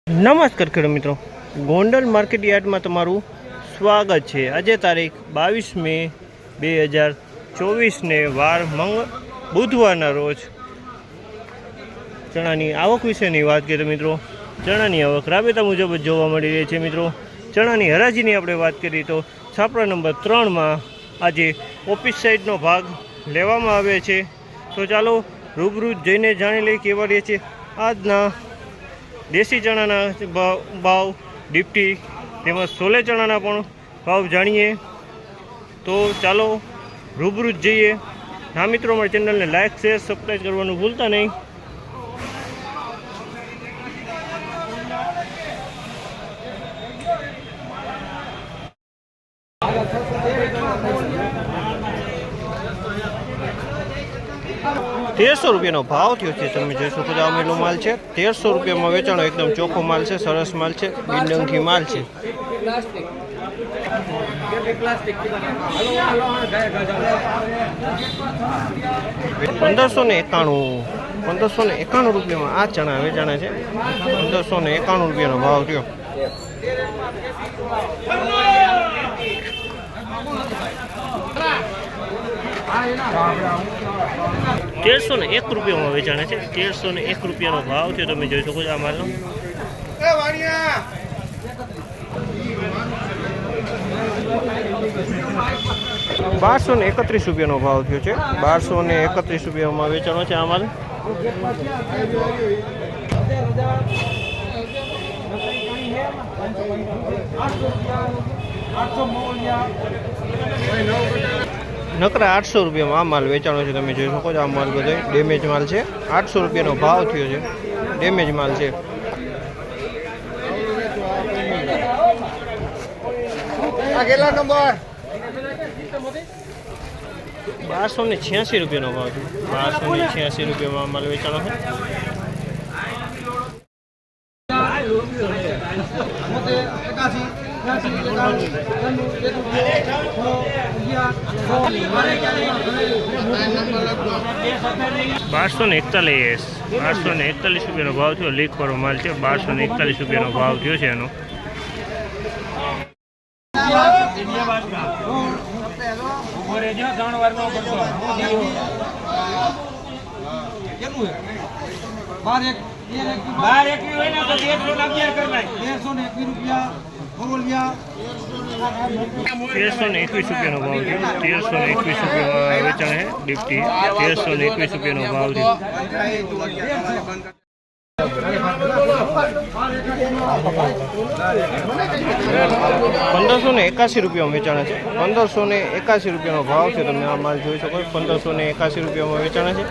નમસ્કાર ખેડૂત મિત્રો, ગોંડલ માર્કેટ યાર્ડમાં તમારું સ્વાગત છે। આજે તારીખ 22 મે 2024 ને વાર બુધવારના રોજ ચણાની આવક વિશેની વાત કરીએ તો મિત્રો ચણાની આવક રાબેતા મુજબ જ જોવા મળી રહી છે। મિત્રો ચણાની હરાજીની આપણે વાત કરીએ તો છાપરા નંબર 3માં આજે ઓફિસ સાઇડનો ભાગ લેવામાં આવે છે। તો ચાલો રૂબરૂ જઈને જાણી લઈએ કેવા રહે છે આજના देसी चना भाव, डिप्टी तेमज सोले चना भाव जाणीए। तो चलो रूबरू जाइए। हाँ मित्रों, हमारे चैनल ने लाइक शेयर सब्सक्राइब करवानुं भूलता नहीं। ₹1300 भाव थयो छे। तमे जोई शको छो आमेलो माल छे। ₹1300 में वेचाणो एकदम चोखो माल छे, सरस माल छे, बिनडंगी माल छे। 1591 રૂપિયામાં આ ચણા વેચાણા છે। 1591 રૂપિયાનો ભાવ થયો। ₹1301 में वेचाणे છે। ₹1301 भाव थयो। तमे જોઈ શકો છો આ માલનો। ₹1231 ભાવ થયો છે। ₹1231 में વેચાણો છે આ માલ। नकरा ₹800 में आ माल वेचाणो है। तमे जोई शको छो आ माल बधो डेमेज माल है। ₹800 भाव थयो छे, डेमेज माल है। ₹1286 भाव थयो। ₹1286 में आ माल वेचाणो है। ₹1241 भाव थयो। लीक वाळो माल है। ₹1241 भाव थयो छे एनो। ₹1321 भाव थयो। ₹1321 वेचाण है। डिप्टी ₹1321 भाव थयो। ₹1581 वेचाणा है। ₹1581 भाव है। तमे आ माल जोई शको। ₹1581 में वेचाणा है।